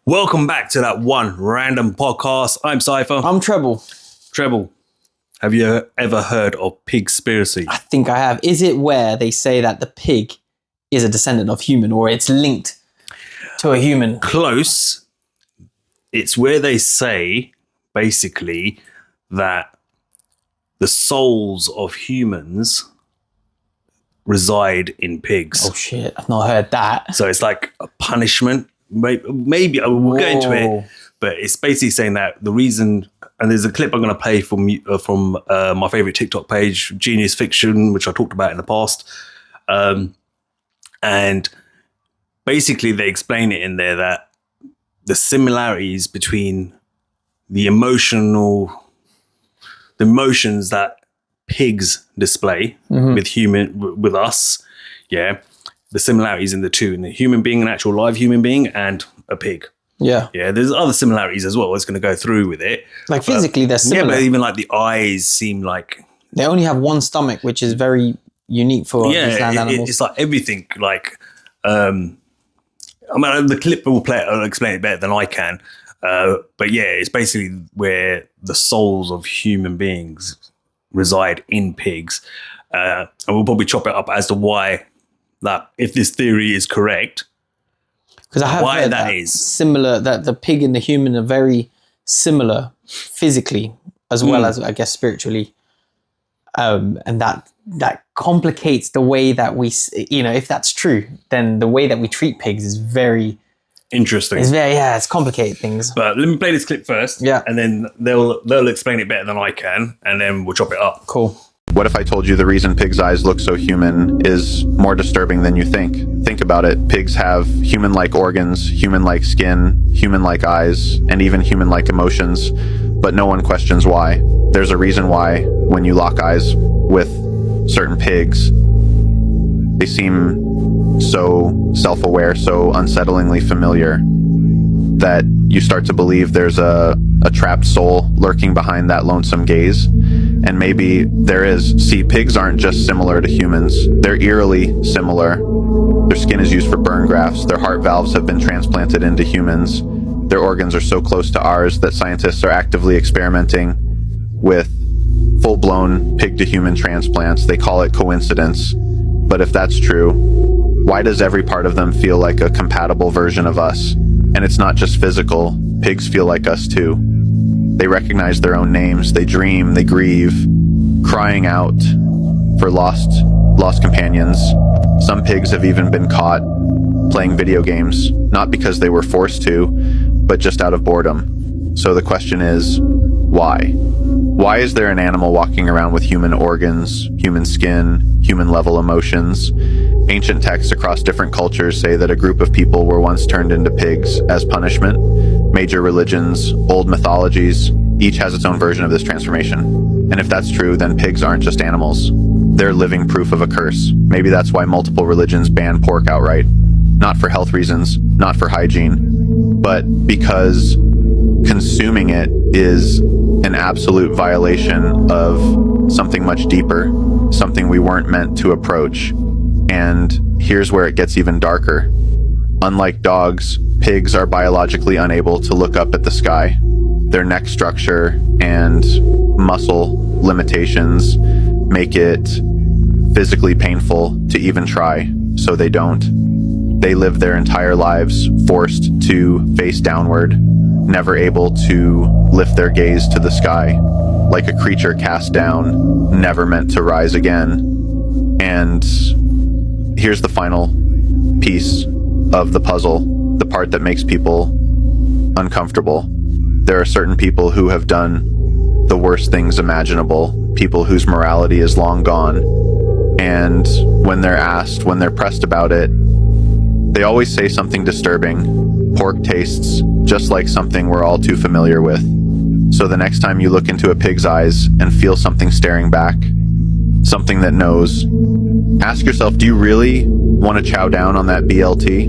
Welcome back to that one random podcast. I'm Cypher. I'm Treble. Treble, have you ever heard of Pigspiracy? I think I have. Is it where they say that the pig is a descendant of human, or it's linked to a human? Close. It's where they say, basically, that the souls of humans reside in pigs. Oh shit, I've not heard that. So it's like a punishment. Maybe I will get into it, but it's basically saying that the reason, and there's a clip I'm going to play from my favorite TikTok page, Genius Fiction, which I talked about in the past. And basically they explain it in there that the similarities between the emotions that pigs display with us, the similarities in the two, in the human being, an actual live human being, and a pig. Yeah. There's other similarities as well. It's going to go through with it. Like physically, they're similar. Yeah, but even like the eyes seem like they only have one stomach, which is very unique for these land animals. It's like everything. Like, I mean, the clip will explain it better than I can. But yeah, it's basically where the souls of human beings reside in pigs, and we'll probably chop it up as to why. That if this theory is correct, because I have heard that is similar, that the pig and the human are very similar physically as well as I guess spiritually, and that complicates the way that we, if that's true, then the way that we treat pigs is very interesting. It's complicated things. But let me play this clip first, and then they'll explain it better than I can, and then we'll chop it up. Cool. What if I told you the reason pigs' eyes look so human is more disturbing than you think? Think about it. Pigs have human-like organs, human-like skin, human-like eyes, and even human-like emotions, but no one questions why. There's a reason why when you lock eyes with certain pigs, they seem so self-aware, so unsettlingly familiar, that you start to believe there's a trapped soul lurking behind that lonesome gaze. And maybe there is. See, pigs aren't just similar to humans. They're eerily similar. Their skin is used for burn grafts. Their heart valves have been transplanted into humans. Their organs are so close to ours that scientists are actively experimenting with full-blown pig-to-human transplants. They call it coincidence. But if that's true, why does every part of them feel like a compatible version of us? And it's not just physical. Pigs feel like us too. They recognize their own names. They dream. They grieve, crying out for lost companions. Some pigs have even been caught playing video games, not because they were forced to, but just out of boredom. So the question is, why? Why is there an animal walking around with human organs, human skin, human-level emotions? Ancient texts across different cultures say that a group of people were once turned into pigs as punishment. Major religions, old mythologies, each has its own version of this transformation. And if that's true, then pigs aren't just animals. They're living proof of a curse. Maybe that's why multiple religions ban pork outright. Not for health reasons, not for hygiene, but because consuming it is an absolute violation of something much deeper, something we weren't meant to approach. And here's where it gets even darker. Unlike dogs, pigs are biologically unable to look up at the sky. Their neck structure and muscle limitations make it physically painful to even try, so they don't. They live their entire lives forced to face downward, never able to lift their gaze to the sky, like a creature cast down, never meant to rise again. And here's the final piece of the puzzle, the part that makes people uncomfortable. There are certain people who have done the worst things imaginable, people whose morality is long gone. And when they're asked, when they're pressed about it, they always say something disturbing. Pork tastes just like something we're all too familiar with. So the next time you look into a pig's eyes and feel something staring back, something that knows, ask yourself, do you really want to chow down on that BLT?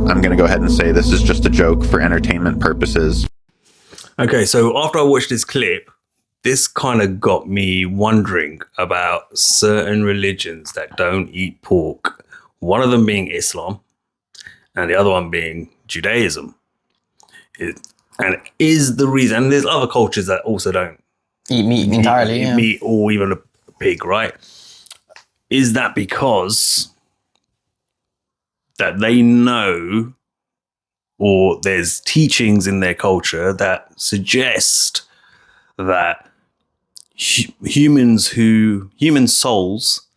I'm going to go ahead and say this is just a joke for entertainment purposes. Okay, so after I watched this clip, this kind of got me wondering about certain religions that don't eat pork. One of them being Islam, and the other one being Judaism. And is the reason, and there's other cultures that also don't eat meat entirely, eat meat or even a pig, right? Is that because that they know, or there's teachings in their culture that suggest that human souls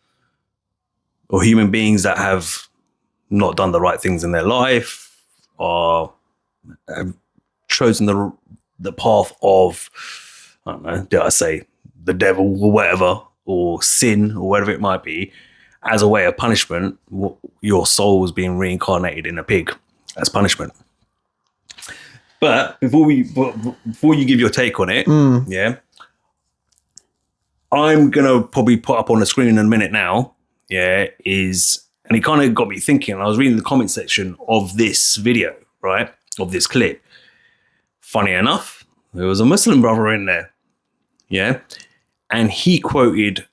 or human beings that have not done the right things in their life or have chosen the path of, I don't know, dare I say, the devil or whatever, or sin or whatever it might be, as a way of punishment, your soul was being reincarnated in a pig as punishment. But before you give your take on it, yeah, I'm gonna probably put up on the screen in a minute now. Yeah, and it kind of got me thinking. I was reading the comment section of this video, right, of this clip. Funny enough, there was a Muslim brother in there, yeah, and he quoted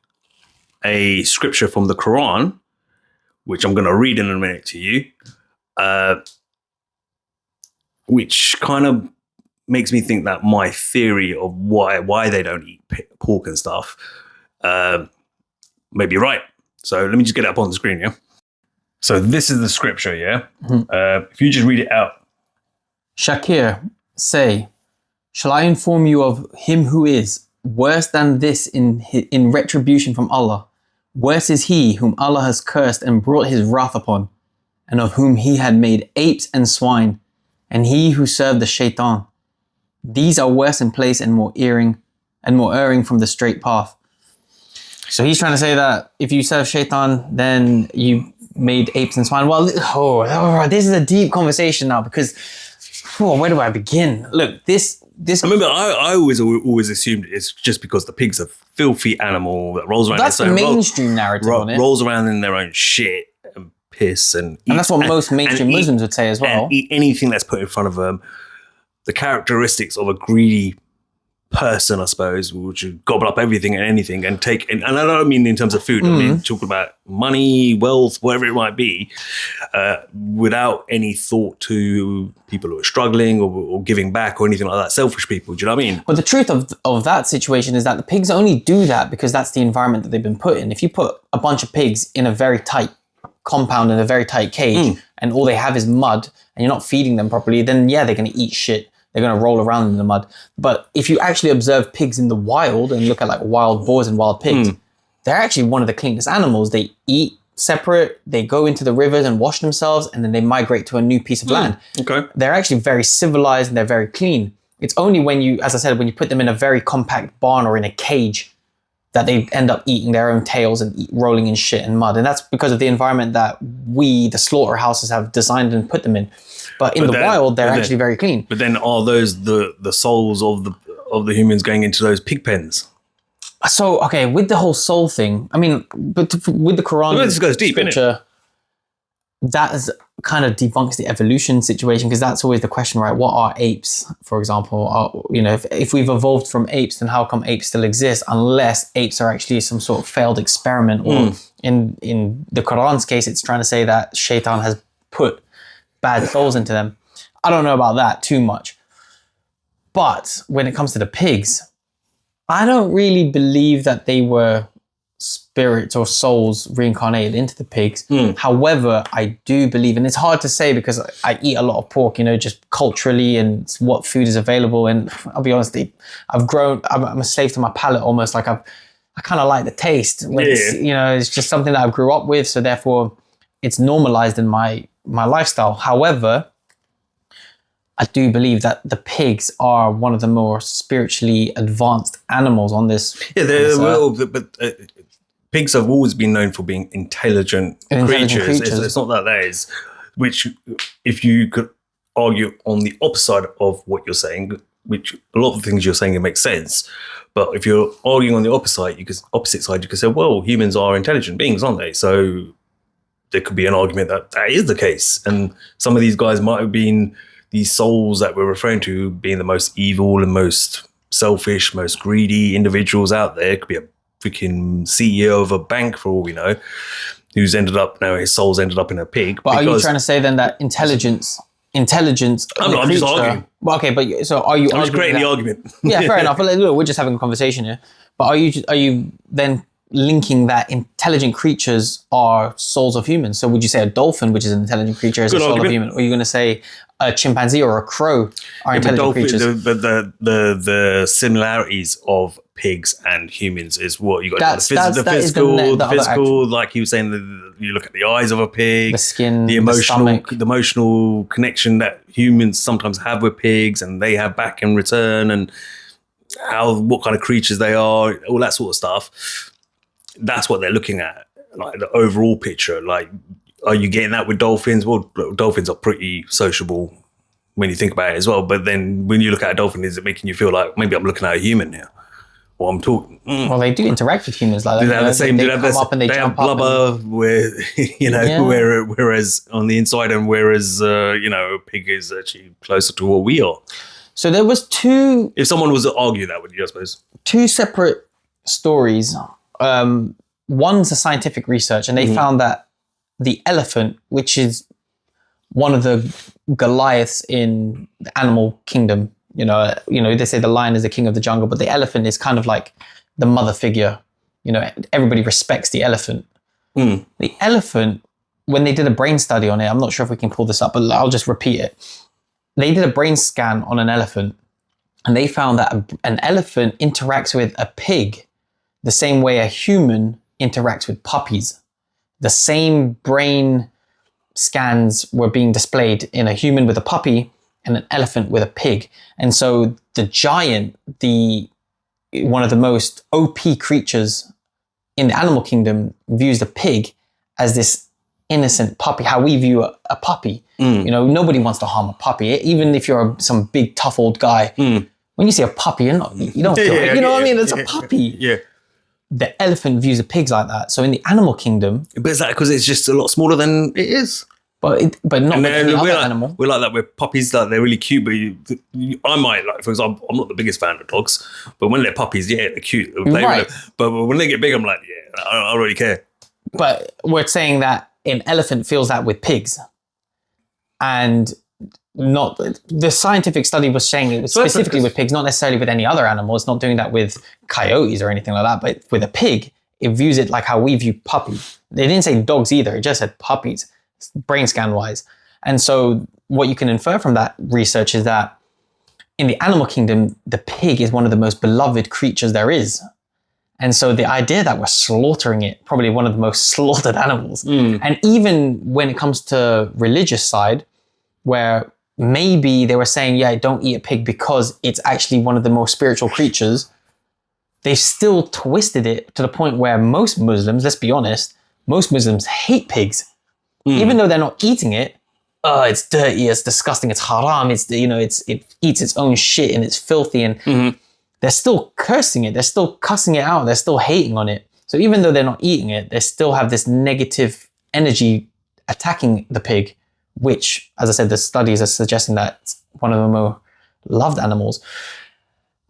a scripture from the Quran, which I'm going to read in a minute to you, which kind of makes me think that my theory of why they don't eat pork and stuff may be right. So let me just get it up on the screen, yeah? So this is the scripture, yeah? If you just read it out. Shakir, say, shall I inform you of him who is worse than this in retribution from Allah? Worse is he whom Allah has cursed and brought his wrath upon, and of whom he had made apes and swine, and he who served the shaitan. These are worse in place and more erring from the straight path. So he's trying to say that if you serve shaitan, then you made apes and swine. Well, this is a deep conversation now, because where do I begin? Look, this. I remember, I always assumed it's just because the pig's a filthy animal that rolls around. That's the mainstream narrative on it. Rolls around in their own shit and piss and that's what most mainstream Muslims would say as well. And eat anything that's put in front of them. The characteristics of a greedy person, I suppose, which would gobble up everything and anything and take. And I don't mean in terms of food. I mean talking about money, wealth, whatever it might be, without any thought to people who are struggling or giving back or anything like that. Selfish people. Do you know what I mean? Well, the truth of that situation is that the pigs only do that because that's the environment that they've been put in. If you put a bunch of pigs in a very tight compound in a very tight cage and all they have is mud and you're not feeding them properly, then yeah, they're going to eat shit. They're going to roll around in the mud. But if you actually observe pigs in the wild and look at like wild boars and wild pigs, they're actually one of the cleanest animals. They eat separate, they go into the rivers and wash themselves, and then they migrate to a new piece of land. Okay. They're actually very civilized and they're very clean. It's only when you, as I said, when you put them in a very compact barn or in a cage that they end up eating their own tails and rolling in shit and mud. And that's because of the environment that we, the slaughterhouses, have designed and put them in. But in the wild, they're actually very clean. But then are those the souls of the humans going into those pig pens? So, okay, with the whole soul thing, I mean, but with the Quran, this goes deep, scripture, that is kind of debunks the evolution situation, because that's always the question, right? What are apes, for example? If we've evolved from apes, then how come apes still exist? Unless apes are actually some sort of failed experiment, or in the Quran's case, it's trying to say that shaitan has put bad souls into them. I don't know about that too much. But when it comes to the pigs, I don't really believe that they were spirits or souls reincarnated into the pigs. However, I do believe, and it's hard to say because I eat a lot of pork, just culturally and what food is available. And I'll be honest, I'm a slave to my palate almost. Like I kind of like the taste. It's just something that I grew up with. So therefore it's normalized in my lifestyle. However, I do believe that the pigs are one of the more spiritually advanced animals on this. Yeah, but pigs have always been known for being intelligent creatures. It's not that is, which if you could argue on the opposite of what you're saying, which a lot of the things you're saying, it makes sense. But if you're arguing on the opposite side, you could say, well, humans are intelligent beings, aren't they? So there could be an argument that is the case. And some of these guys might have been these souls that we're referring to being the most evil and most selfish, most greedy individuals out there. It could be a freaking CEO of a bank for all we know. who's ended up now his soul's ended up in a pig. But are you trying to say then that intelligence? I'm just arguing. Well, okay, but so are you? I'm just creating the argument. Yeah, fair enough. But look, we're just having a conversation here. But are you then linking that intelligent creatures are souls of humans? So would you say a dolphin, which is an intelligent creature, is a soul of human? Or are you going to say a chimpanzee or a crow are intelligent creatures? But the similarities of pigs and humans is what you got. The physical, like he was saying, you look at the eyes of a pig, the skin, the emotional connection that humans sometimes have with pigs, and they have back in return, and what kind of creatures they are, all that sort of stuff. That's what they're looking at, like the overall picture. Like, are you getting that with dolphins? Well, dolphins are pretty sociable when you think about it as well. But then when you look at a dolphin, is it making you feel like maybe I'm looking at a human here? Or I'm talking. Well, they do interact with humans like that. Do they have the same? They come up and they jump up. Blubber, where whereas on the inside, and whereas a pig is actually closer to what we are. So there was two. If someone was to argue that with you, I suppose. Two separate stories. One's a scientific research, and they found that the elephant, which is one of the Goliaths in the animal kingdom, they say the lion is the king of the jungle, but the elephant is kind of like the mother figure. Everybody respects the elephant. The elephant, when they did a brain study on it, I'm not sure if we can pull this up, but I'll just repeat it. They did a brain scan on an elephant, and they found that an elephant interacts with a pig the same way a human interacts with puppies. The same brain scans were being displayed in a human with a puppy and an elephant with a pig. And so the giant, one of the most OP creatures in the animal kingdom, views the pig as this innocent puppy, how we view a puppy. Nobody wants to harm a puppy, even if you're some big tough old guy. When you see a puppy, you don't feel what I mean? It's a puppy. Yeah. The elephant views the pigs like that. So in the animal kingdom, but is that because it's just a lot smaller than it is? But not like any other animal. We're like that with puppies. Like they're really cute, but I might, like, for example, I'm not the biggest fan of dogs, but when they're puppies, yeah, they're cute. Right. But when they get big, I'm like, yeah, I don't really care. But we're saying that an elephant feels that with pigs, and not the scientific study was saying it was specifically with pigs, not necessarily with any other animal. It's not doing that with coyotes or anything like that, but with a pig, it views it like how we view puppy. They didn't say dogs either. It just said puppies, brain scan wise. And so what you can infer from that research is that in the animal kingdom, the pig is one of the most beloved creatures there is. And so the idea that we're slaughtering it, probably one of the most slaughtered animals. And even when it comes to religious side, where maybe they were saying, yeah, don't eat a pig because it's actually one of the most spiritual creatures, they've still twisted it to the point where most Muslims, let's be honest, most Muslims hate pigs. Even though they're not eating it, it's dirty, it's disgusting, it's haram, it eats its own shit and it's filthy, and they're still cursing it, they're still cussing it out, they're still hating on it. So even though they're not eating it, they still have this negative energy attacking the pig, which, as I said, the studies are suggesting that it's one of the more loved animals.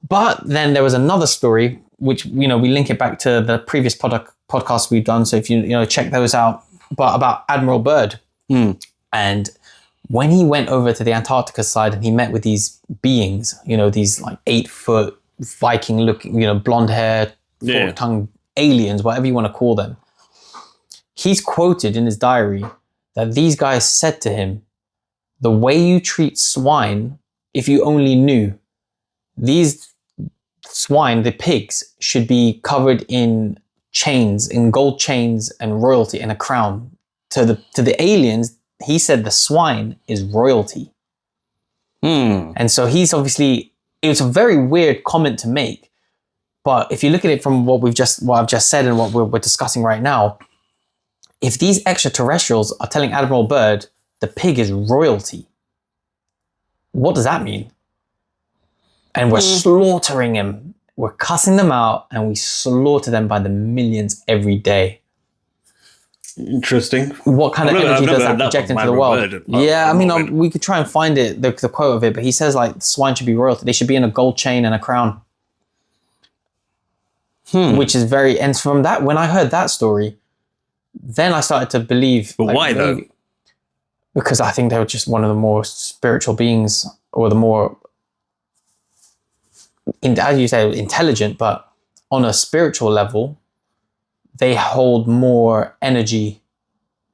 But then there was another story, which, we link it back to the previous podcast we've done. So if you check those out, but about Admiral Byrd. And when he went over to the Antarctica side and he met with these beings, these like 8-foot Viking looking, blonde hair, fork-tongued aliens, whatever you want to call them. He's quoted in his diary that these guys said to him, the way you treat swine, if you only knew, these swine, the pigs, should be covered in chains, in gold chains and royalty and a crown. To the aliens, he said the swine is royalty. And so he's obviously, it was a very weird comment to make, but if you look at it from what I've just said and what we're discussing right now, if these extraterrestrials are telling Admiral Byrd the pig is royalty, what does that mean? And we're slaughtering him. We're cussing them out and we slaughter them by the millions every day. Interesting. What kind of energy does that project into the world? Yeah, I mean, we could try and find it, the quote of it, but he says like swine should be royalty. They should be in a gold chain and a crown. Which is and from that, when I heard that story, then I started to believe. But why though? Because I think they were just one of the more spiritual beings, or the more, as you say, intelligent, but on a spiritual level, they hold more energy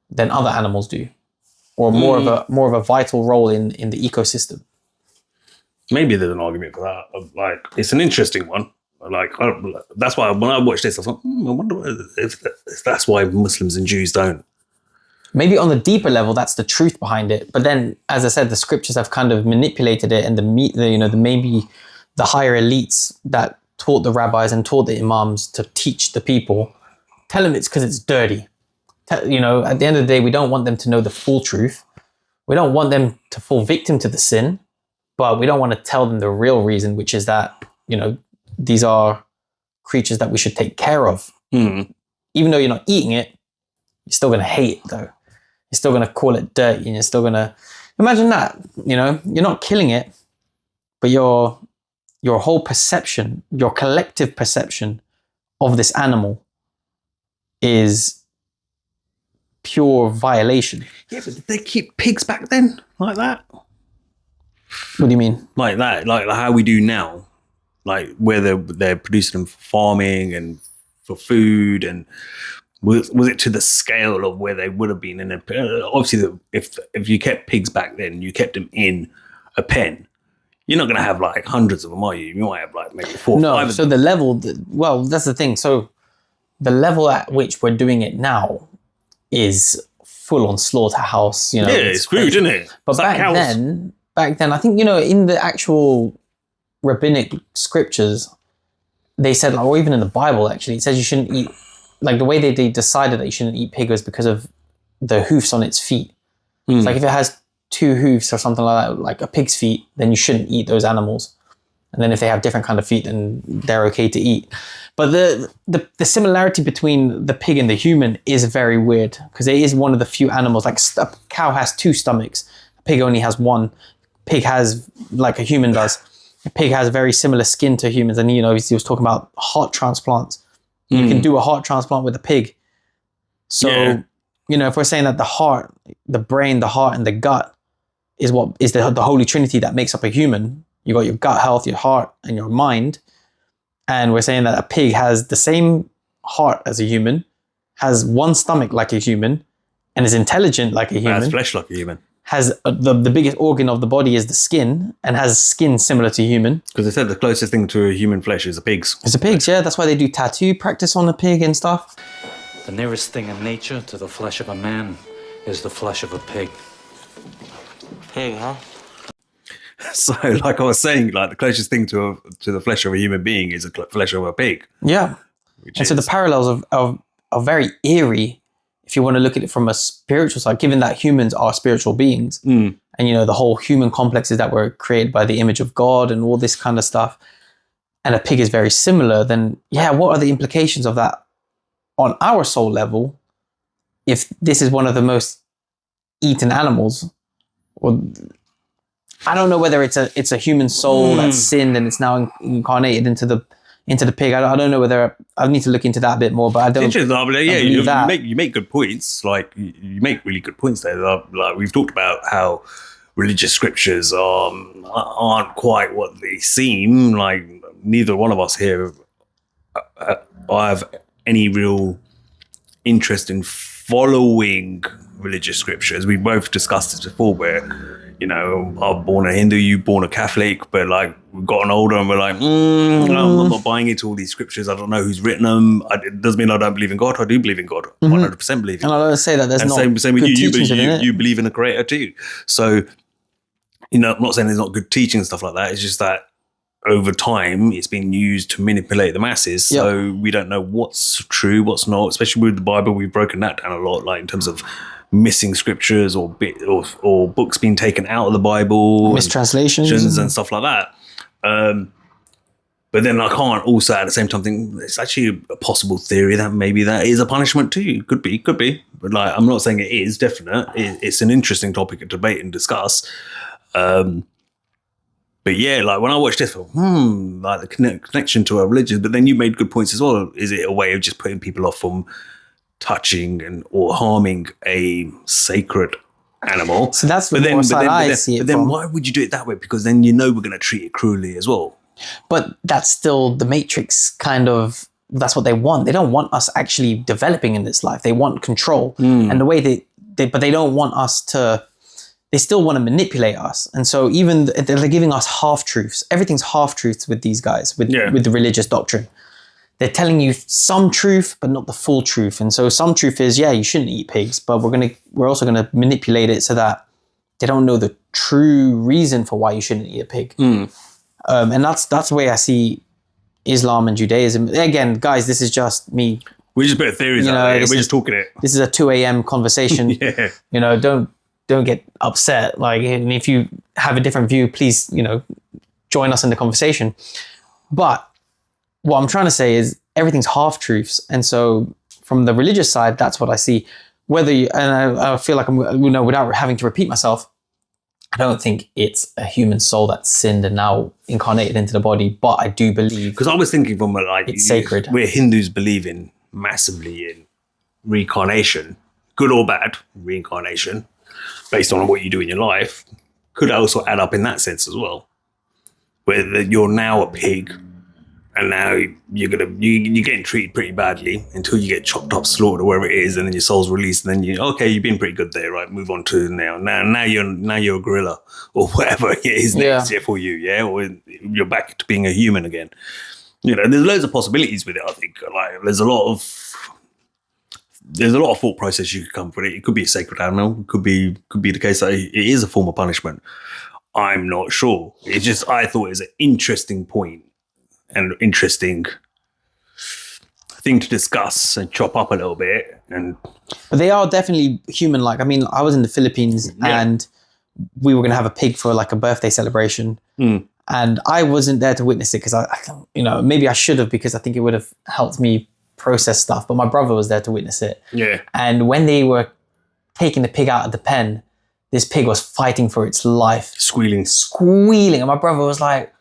than other animals do, or more of a vital role in the ecosystem. Maybe there's an argument for that. Like, it's an interesting one. Like, that's why when I watched this, I thought, I wonder if that's why Muslims and Jews don't. Maybe on the deeper level, that's the truth behind it. But then, as I said, the scriptures have kind of manipulated it, and maybe the higher elites that taught the rabbis and taught the imams to teach the people, tell them it's because it's dirty. At the end of the day, we don't want them to know the full truth. We don't want them to fall victim to the sin, but we don't want to tell them the real reason, which is that, these are creatures that we should take care of. Even though you're not eating it, you're still going to hate it though. You're still going to call it dirty, and you're still going to imagine that, you're not killing it, but your whole perception, your collective perception of this animal is pure violation. Yeah, but did they keep pigs back then like that? What do you mean? Like that, like how we do now, like where they're producing them for farming and for food, and was it to the scale of where they would have been in a obviously if you kept pigs back then, you kept them in a pen. You're not going to have like hundreds of them, are you? You might have like maybe 4 or 5 of them. The level, that's the thing. So the level at which we're doing it now is full on slaughterhouse. Yeah, it's food, isn't it? But back then, I think, in the actual rabbinic scriptures, they said, or even in the Bible, actually, it says you shouldn't eat, like the way they decided that you shouldn't eat pig was because of the hoofs on its feet. It's like if it has 2 hoofs or something like that, like a pig's feet, then you shouldn't eat those animals. And then if they have different kind of feet, then they're okay to eat. But the similarity between the pig and the human is very weird, because it is one of the few animals, like a cow has 2 stomachs, a pig only has 1. Pig has, like a human does, a pig has very similar skin to humans. And, he was talking about heart transplants. You can do a heart transplant with a pig. So, if we're saying that the heart, the brain, the heart, and the gut is what is the holy trinity that makes up a human. You got your gut health, your heart, and your mind. And we're saying that a pig has the same heart as a human, has 1 stomach like a human, and is intelligent like a human. Has flesh like a human. Has the biggest organ of the body is the skin, and has skin similar to human. Because they said the closest thing to a human flesh is a pig's. It's a pig's, yeah. That's why they do tattoo practice on a pig and stuff. The nearest thing in nature to the flesh of a man is the flesh of a pig. Pig, huh? So, like I was saying, like the closest thing to the flesh of a human being is the flesh of a pig. Yeah. So the parallels are very eerie if you want to look at it from a spiritual side, given that humans are spiritual beings. And, the whole human complexes that were created by the image of God and all this kind of stuff. And a pig is very similar. Then, what are the implications of that on our soul level if this is one of the most eaten animals? Or I don't know whether it's a human soul that's sinned and it's now incarnated into the pig. I don't know whether I need to look into that a bit more, but I don't. You make good points. Like you make really good points there. Like we've talked about how religious scriptures aren't quite what they seem. Like neither one of us here have any real interest in following religious scriptures. We both discussed this before, where I'm born a Hindu, you born a Catholic, but like we've gotten older and we're like, I'm not buying into all these scriptures. I don't know who's written them. It doesn't mean I don't believe in God. I do believe in God. 100% believe in God. And I don't say that there's and not same with good you, teachings but in it. you believe in a creator too. So, I'm not saying there's not good teaching and stuff like that. It's just that over time it's been used to manipulate the masses. So we don't know what's true, what's not, especially with the Bible. We've broken that down a lot, like in terms of missing scriptures or books being taken out of the Bible, mistranslations and stuff like that. But then I can't also at the same time think it's actually a possible theory that maybe that is a punishment too. Could be. But like I'm not saying it is definite. It's an interesting topic to debate and discuss. But yeah, like when I watched this, I thought, like the connection to our religion. But then you made good points as well. Is it a way of just putting people off from touching or harming a sacred animal. So that's the more side I see it But then from. why would you do it that way? Because then we're going to treat it cruelly as well. But that's still the Matrix kind of, that's what they want. They don't want us actually developing in this life. They want control. And the way but they don't want us to, they still want to manipulate us. And so even they're giving us half-truths. Everything's half-truths with these guys, with the religious doctrine. They're telling you some truth, but not the full truth. And so some truth is, yeah, you shouldn't eat pigs, but we're also going to manipulate it so that they don't know the true reason for why you shouldn't eat a pig. And that's the way I see Islam and Judaism. Again, guys, this is just me. We just put theories out there. We're just talking it. This is a 2 a.m. conversation. You know, don't get upset. Like, and if you have a different view, please, you know, join us in the conversation. But what I'm trying to say is everything's half-truths. And so from the religious side, that's what I see. And I feel like without having to repeat myself, I don't think it's a human soul that's sinned and now incarnated into the body, but I do believe, because I was thinking from like it's sacred. Where Hindus believe in massively in reincarnation, good or bad reincarnation, based on what you do in your life, could also add up in that sense as well. Where you're now a pig, and now you're getting treated pretty badly until you get chopped up, slaughtered, or wherever it is, and then your soul's released, and then you've been pretty good there, right? Move on to now you're a gorilla or whatever it is next year for you, or you're back to being a human again. You know, there's loads of possibilities with it. I think like there's a lot of thought process you could come with it. It could be a sacred animal. It could be the case that it is a form of punishment. I'm not sure. It's just I thought it was an interesting point. And interesting thing to discuss and chop up a little bit. But they are definitely human-like. I mean, I was in the Philippines and we were going to have a pig for like a birthday celebration. And I wasn't there to witness it because I maybe I should have, because I think it would have helped me process stuff. But my brother was there to witness it. Yeah. And when they were taking the pig out of the pen, this pig was fighting for its life. Squealing. And my brother was like,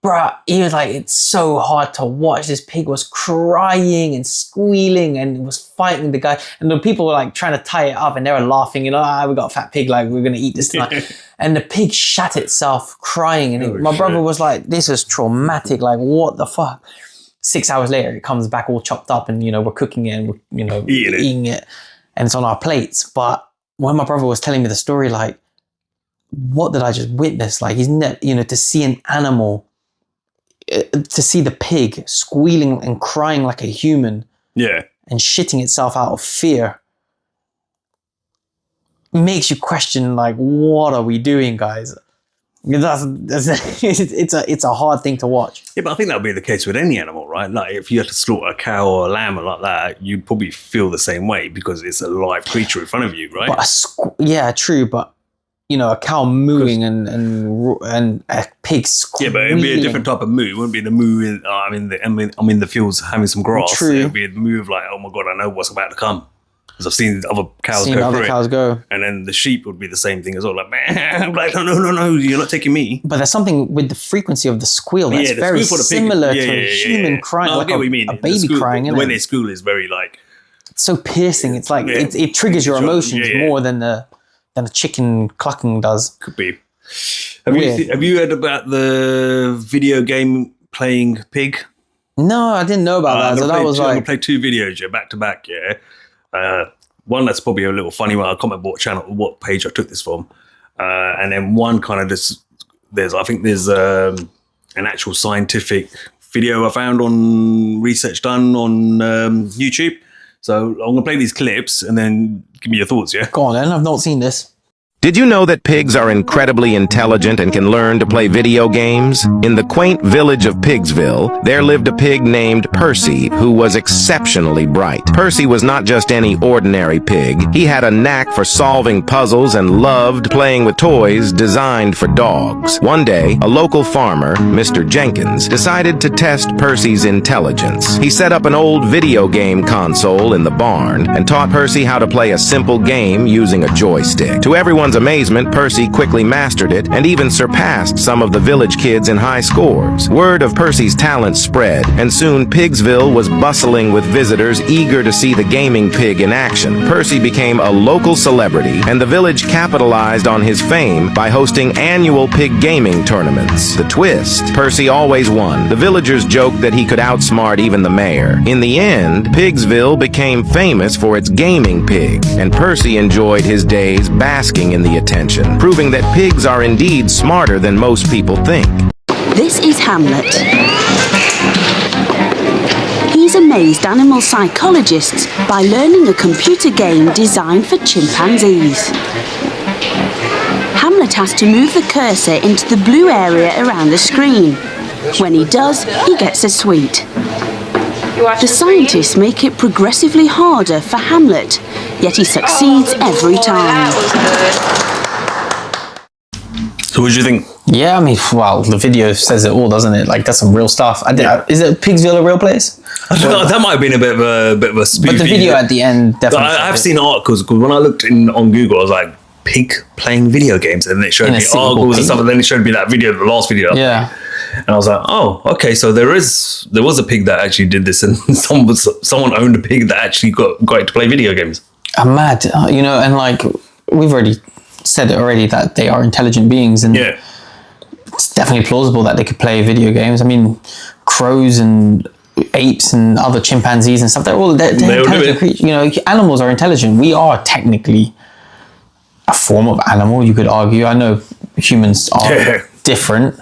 bruh, he was like, it's so hard to watch. This pig was crying and squealing and was fighting the guy. And the people were like trying to tie it up and they were laughing, we got a fat pig, like we're going to eat this tonight. And the pig shat itself crying. And my brother was like, this is traumatic. Like, what the fuck? 6 hours later, it comes back all chopped up and, we're cooking it and we're, eating it. And it's on our plates. But when my brother was telling me the story, like, what did I just witness? Like, to see an animal, to see the pig squealing and crying like a human, and shitting itself out of fear, makes you question, like, what are we doing, guys? It's a hard thing to watch. Yeah, but I think that would be the case with any animal, right? Like, if you had to slaughter a cow or a lamb or like that, you'd probably feel the same way because it's a live creature in front of you, right? But true, but a cow mooing and a pig squealing. Yeah, but it'd be a different type of moo. It wouldn't be the moo I'm in the fields having some grass. True. It'd be a moo of like, oh my God, I know what's about to come. Because I've seen other cows go. And then the sheep would be the same thing as well. Like, man, I'm like, no, you're not taking me. But there's something with the frequency of the squeal that's very similar to a human crying, no, like I get what you mean. A baby crying. The way they squeal is very like... It's so piercing. It's like, it triggers your emotions more than a chicken clucking does. Could be. Have you heard about the video game playing pig? No, I didn't know about that. So that was I'm gonna play 2 videos back to back. One that's probably a little funny one. I can't remember what page I took this from, and then one kind of just there's an actual scientific video I found on research done on YouTube. So I'm gonna play these clips and then give me your thoughts. Yeah, go on then. I've not seen this. Did you know that pigs are incredibly intelligent and can learn to play video games? In the quaint village of Pigsville, there lived a pig named Percy who was exceptionally bright. Percy was not just any ordinary pig. He had a knack for solving puzzles and loved playing with toys designed for dogs. One day, a local farmer, Mr. Jenkins, decided to test Percy's intelligence. He set up an old video game console in the barn and taught Percy how to play a simple game using a joystick. To everyone's everyone's amazement, Percy quickly mastered it and even surpassed some of the village kids in high scores. Word of Percy's talent spread, and soon Pigsville was bustling with visitors eager to see the gaming pig in action. Percy became a local celebrity, and the village capitalized on his fame by hosting annual pig gaming tournaments. The twist: Percy always won. The villagers joked that he could outsmart even the mayor. In the end, Pigsville became famous for its gaming pig, and Percy enjoyed his days basking in the attention, proving that pigs are indeed smarter than most people think. This is Hamlet. He's amazed animal psychologists by learning a computer game designed for chimpanzees. Hamlet has to move the cursor into the blue area around the screen. When he does, he gets a sweet. The scientists make it progressively harder for Hamlet, yet he succeeds every time. So what do you think? Yeah, I mean, well, the video says it all, doesn't it? Like, that's some real stuff. Is it Pigsville a real place? That might have been a bit of a spoof. But the video at the end definitely. I've seen articles, because when I looked on Google, I was like, pig playing video games, and it showed me articles and stuff, and then it showed me that video, the last video. Yeah. And I was like, oh, okay, so there was a pig that actually did this, and someone owned a pig that actually got it to play video games. I'm mad, and like we've already said it already that they are intelligent beings, and it's definitely plausible that they could play video games. I mean, crows and apes and other chimpanzees and stuff, they're intelligent creatures. Animals are intelligent. We are technically a form of animal, you could argue. I know humans are different.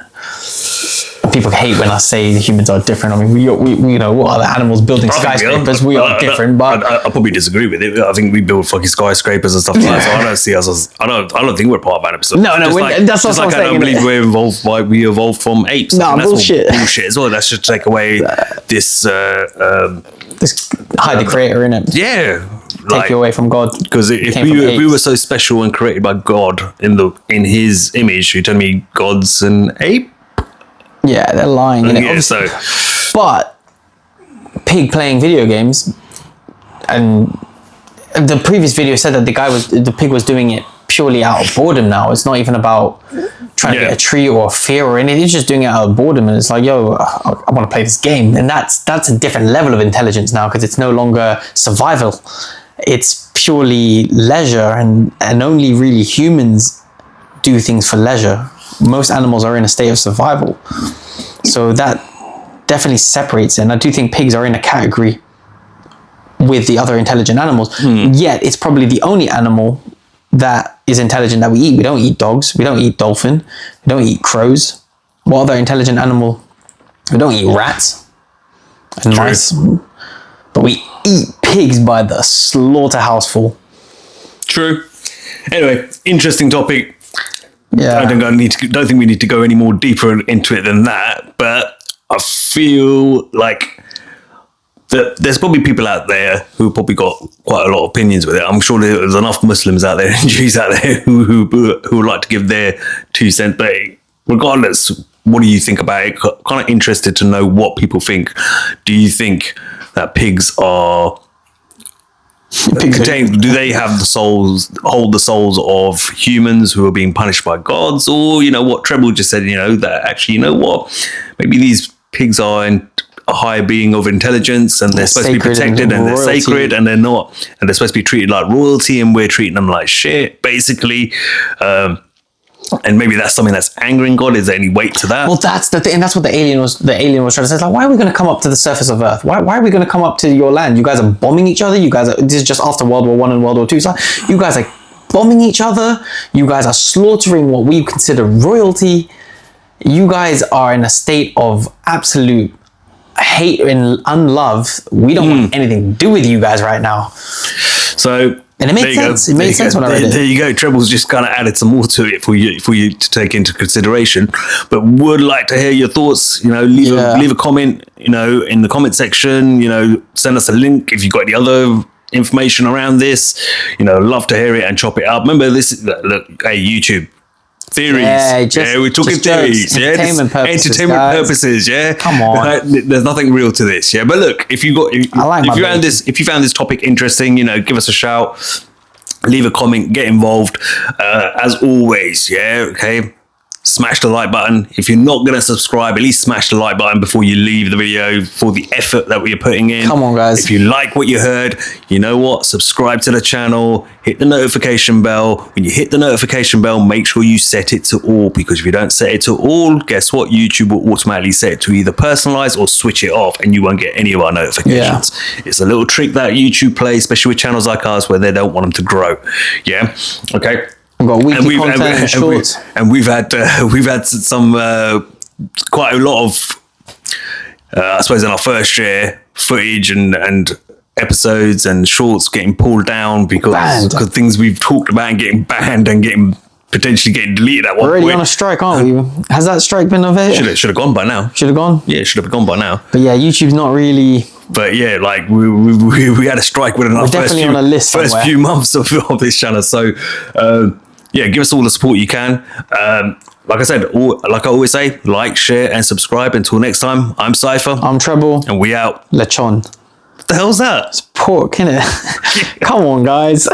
People hate when I say humans are different. I mean, we what are the animals building skyscrapers? We are different, but I probably disagree with it. I think we build fucking skyscrapers and stuff like that. So I don't see us as I don't think we're part of animals. No, that's what I'm saying. I don't believe we evolved from apes. No, bullshit. Bullshit as well. That should take away this hide the creator in it. Yeah. Take you away from God. Because if we were so special and created by God in His image, you tell me God's an ape? Yeah, they're lying. But pig playing video games, and the previous video said that the pig was doing it purely out of boredom. Now it's not even about trying to get a treat or a fear or anything. He's just doing it out of boredom, and it's like, yo, I want to play this game, and that's a different level of intelligence now, because it's no longer survival. It's purely leisure, and only really humans do things for leisure. Most animals are in a state of survival. So that definitely separates it. And I do think pigs are in a category with the other intelligent animals. Yet it's probably the only animal that is intelligent that we eat. We don't eat dogs. We don't eat dolphin. We don't eat crows. What other intelligent animal? We don't eat rats and mice. But we eat pigs by the slaughterhouseful. True. Anyway, interesting topic. Yeah. I don't think we need to go any more deeper into it than that. But I feel like that there's probably people out there who probably got quite a lot of opinions with it. I'm sure there's enough Muslims out there and Jews out there who would like to give their 2 cents. But regardless, what do you think about it? Kind of interested to know what people think. Do you think that pigs are do they have hold the souls of humans who are being punished by gods? Or, what Treble just said, that actually, maybe these pigs are a higher being of intelligence, and they're supposed to be protected, and they're sacred, and they're not, and they're supposed to be treated like royalty, and we're treating them like shit, basically. And maybe that's something that's angering God. Is there any weight to that? Well, that's the thing, and that's what the alien was trying to say. It's like, why are we going to come up to the surface of Earth? Why are we going to come up to your land? You guys are bombing each other. This is just after World War I and World War II. It's like, you guys are bombing each other. You guys are slaughtering what we consider royalty. You guys are in a state of absolute hate and unlove. We don't want anything to do with you guys right now. So. And it made sense. It made sense when I read it. There you go. Treble's just kind of added some more to it for you to take into consideration. But would like to hear your thoughts. Leave a comment. In the comment section. Send us a link if you've got any other information around this. Love to hear it and chop it up. Remember this. Look, hey, YouTube. Theories. We're talking theories. Entertainment purposes. Yeah. Come on. There's nothing real to this. Yeah. But look, if you found this topic interesting, give us a shout. leave a comment, get involved. As always, yeah, okay. Smash the like button. If you're not going to subscribe, at least smash the like button before you leave the video for the effort that we are putting in. Come on, guys. If you like what you heard, you know what? Subscribe to the channel, hit the notification bell. When you hit the notification bell, make sure you set it to all, because if you don't set it to all, guess what? YouTube will automatically set it to either personalize or switch it off, and you won't get any of our notifications. Yeah. It's a little trick that YouTube plays, especially with channels like ours where they don't want them to grow. Yeah. Okay. We've got weekly content and shorts. We've had some quite a lot of I suppose in our first year footage and episodes and shorts getting pulled down because things we've talked about and getting banned and potentially getting deleted at one point. We're already on a strike, aren't we? Has that strike been available? Should have gone by now. Should have gone? Yeah, should have gone by now. But yeah, YouTube's not really... But yeah, like we had a strike within our first few months of this channel. So yeah, give us all the support you can. Like I said, like I always say, like, share, and subscribe. Until next time, I'm Cypher. I'm Treble. And we out. Lechon. What the hell's that? It's pork, innit? Come on, guys.